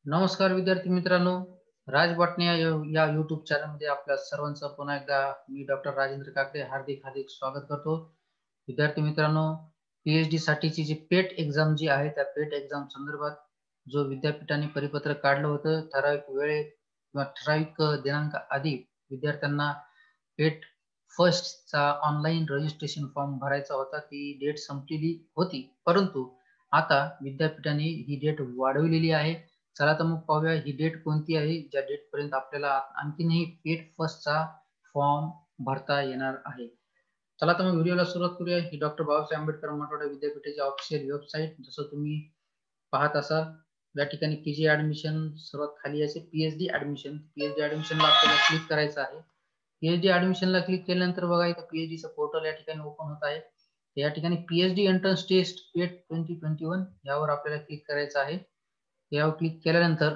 नमस्कार विद्यार्थी मित्रांनो, राज बॉटने या YouTube चॅनलमध्ये आपल्या सर्वांचं पुन्हा एकदा मी डॉक्टर राजेंद्र काकडे हार्दिक हार्दिक स्वागत करतो. विद्यार्थी मित्रांनो, PhD साठीची जी पेट एक्झाम जी आहे त्या पेट एक्झाम संदर्भात जो विद्यापीठाने परिपत्रक काढलं होतं, ठराविक वेळेत किंवा ठराविक दिनांक आधी विद्यार्थ्यांना पेट फर्स्टचा ऑनलाईन रजिस्ट्रेशन फॉर्म भरायचा होता. ती डेट संपलेली होती, परंतु आता विद्यापीठाने ही डेट वाढवलेली आहे. चला तर मग पाहूया ही डेट कोणती आहे, ज्या डेटपर्यंत आपल्याला आणखीनही पेट फर्स्टचा फॉर्म भरता येणार आहे. चला तर मग व्हिडिओला सुरुवात करूया. ही डॉक्टर बाबासाहेब आंबेडकर मराठवाडा विद्यापीठाची ऑफिशियल वेबसाईट जसं तुम्ही पाहत असाल. या ठिकाणी पीजी ऍडमिशन सर्वात खाली असे पीएचडी ऍडमिशन. पीएचडी ऍडमिशनला आपल्याला क्लिक करायचं आहे. पीएचडी ऍडमिशनला क्लिक केल्यानंतर बघा इथं पीएचडीचं पोर्टल या ठिकाणी ओपन होत आहे. या ठिकाणी पीएचडी एंट्रन्स टेस्ट पेट 2021 यावर आपल्याला क्लिक करायचं आहे. यावर क्लिक केल्यानंतर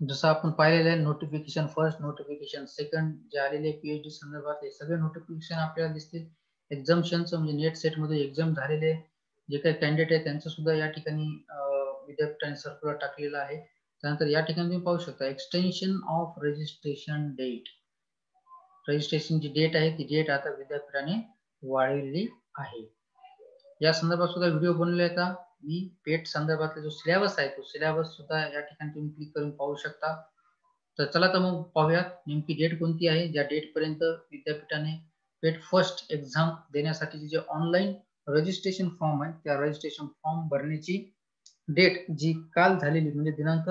जसं आपण पाहिलेलं आहे नोटिफिकेशन फर्स्ट, नोटिफिकेशन सेकंड जे आलेले पीएचडी संदर्भात हे सगळे नोटिफिकेशन आपल्याला दिसतील. एक्झाम्शनचं म्हणजे नेट सेट मध्ये एक्झाम झालेले जे काही कॅन्डिडेट आहे त्यांचं सुद्धा या ठिकाणी विद्यापीठाने सर्क्युलर टाकलेला आहे. त्यानंतर या ठिकाणी तुम्ही पाहू शकता एक्सटेन्शन ऑफ रजिस्ट्रेशन डेट. रजिस्ट्रेशनची डेट आहे ती डेट आता विद्यापीठाने वाढवलेली आहे. या संदर्भात सुद्धा व्हिडिओ बनवले आहेत. मी पेट संदर्भातला जो सिलेबस आहे तो सिलेबस सुद्धा या ठिकाणी तुम्ही क्लिक करून पाहू शकता. तर चला तर मग पाहूया नेमकी डेट कोणती आहे, ज्या डेट पर्यंत विद्यापीठाने पेट फर्स्ट एक्झाम देण्यासाठी जे ऑनलाईन रजिस्ट्रेशन फॉर्म आहे त्या रजिस्ट्रेशन फॉर्म भरण्याची डेट जी काल झालेली म्हणजे दिनांक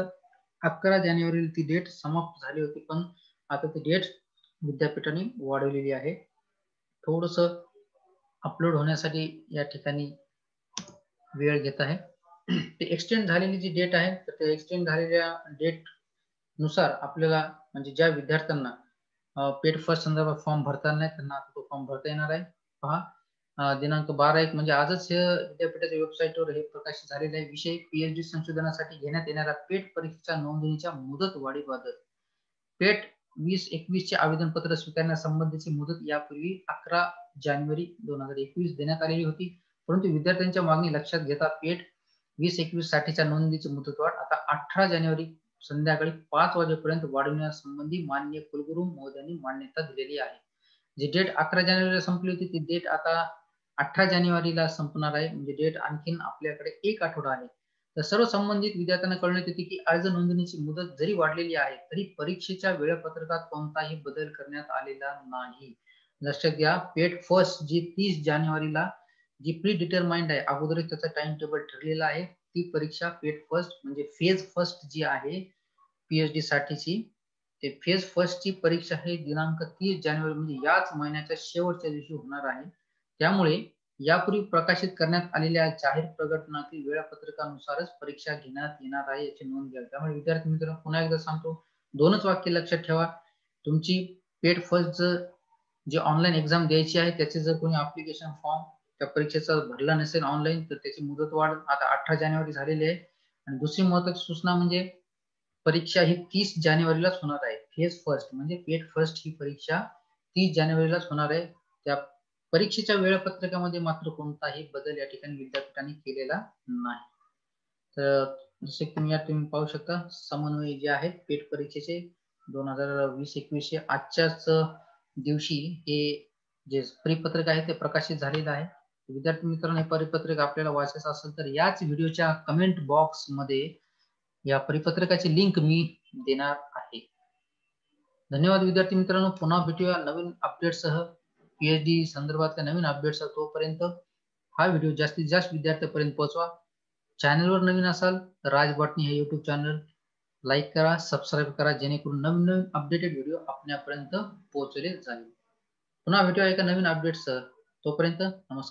11 जानेवारी ती डेट समाप्त झाली होती, पण आता ती डेट विद्यापीठाने वाढवलेली आहे. थोडस अपलोड होण्यासाठी या ठिकाणी वेळ घेत आहे. ते एक्सटेंड झालेली जी डेट आहे तर ते एक्सटेंड झालेल्या डेट नुसार आपल्याला म्हणजे ज्या विद्यार्थ्यांना पेट फर्स्ट संदर्भात फॉर्म भरता नाही त्यांना आता तो फॉर्म भरता येणार आहे. पहा दिनांक 12/1 म्हणजे आजच विद्यापीठाच्या वेबसाईटवर हे प्रकाशित झालेले आहे. विषय पीएचडी संशोधनासाठी घेण्यात येणाऱ्या पेट परीक्षेच्या नोंदणीच्या मुदत वाढीबाबत. पेट 2021 चे आवेदनपत्र स्वीकारण्यासंबंधीची मुदत यापूर्वी 11 जानेवारी 2021 देण्यात आलेली होती, परंतु विद्यार्थ्यांच्या मागणी लक्षात घेता पेट 2021 साठीच्या नोंदणीची मुदतवाढ आता 18 जानेवारी संध्याकाळी 5 वाजेपर्यंत वाढवण्यासंबंधी माननीय कुलगुरू महोदयांनी मान्यता दिलेली आहे. जी डेट 11 जानेवारीला संपली होती ती डेट आता 18 जानेवारीला संपणार आहे. म्हणजे डेट आणखीन आपल्याकडे एक आठवडा आहे. तर सर्व संबंधित विद्यार्थ्यांना कळण्यात येते की अर्ज नोंदणीची मुदत जरी वाढलेली आहे तरी परीक्षेच्या वेळापत्रकात कोणताही बदल करण्यात आलेला नाही. लक्षात घ्या पेट फर्स्ट जी 30 जानेवारीला जी प्री डिटरमाइंड आहे अगोदरच त्याचा टाइम टेबल ठरलेला आहे ती परीक्षा पेट फर्स्ट म्हणजे फेज फर्स्ट जी आहे पीएचडी साठीची ते फेज फर्स्ट ची परीक्षा हे दिनांक 30 जानेवारी म्हणजे याच महिन्याच्या शेवटच्या दिवशी होणार आहे. त्यामुळे यापूर्वी प्रकाशित करण्यात आलेल्या जाहीर प्रकटनातील वेळापत्रकानुसारच परीक्षा घेण्यात येणार आहे याची नोंद घ्या. त्यामुळे विद्यार्थी मित्रांनो पुन्हा एकदा सांगतो, दोनच वाक्य लक्षात ठेवा. तुमची पेट फर्स्ट जे ऑनलाईन एक्झाम द्यायची आहे त्याचे जर कोणी ऍप्लिकेशन फॉर्म त्या परीक्षेचा भरला नसेल ऑनलाईन तर त्याची मुदतवाढ आता 18 जानेवारी झालेली आहे. आणि दुसरी महत्त्वाची सूचना म्हणजे परीक्षा ही 30 जानेवारीलाच होणार आहे. फेज फर्स्ट म्हणजे पेट फर्स्ट ही परीक्षा 30 जानेवारीलाच होणार आहे. त्या परीक्षेच्या वेळापत्रकामध्ये मात्र कोणताही बदल या ठिकाणी विद्यापीठाने केलेला नाही. तर जसे तुम्ही तुम्ही पाहू शकता समन्वय जे आहेत पेट परीक्षेचे 2020-21 आजच्याच दिवशी हे जे परिपत्रक आहे ते प्रकाशित झालेलं आहे. विद्यार्थी मित्रांनो हे परिपत्रक आपल्याला वाचायचं असेल तर याच व्हिडिओच्या कमेंट बॉक्स मध्ये या परिपत्रकाची लिंक मी देणार आहे. धन्यवाद विद्यार्थी मित्रांनो, पुन्हा भेटूया नवीन अपडेटसह पीएचडी संदर्भातल्या नवीन अपडेट्स. तोपर्यंत हा व्हिडिओ जास्तीत जास्त विद्यार्थ्यांपर्यंत पोहोचवा. चॅनलवर नवीन असाल तर राज बॉटनी हे युट्यूब चॅनल लाईक करा, सबस्क्राईब करा जेणेकरून नवीन नवीन अपडेटेड व्हिडिओ आपल्यापर्यंत पोहोचले जाईल. पुन्हा भेटूया एका नवीन अपडेटसह. तोपर्यंत नमस्कार.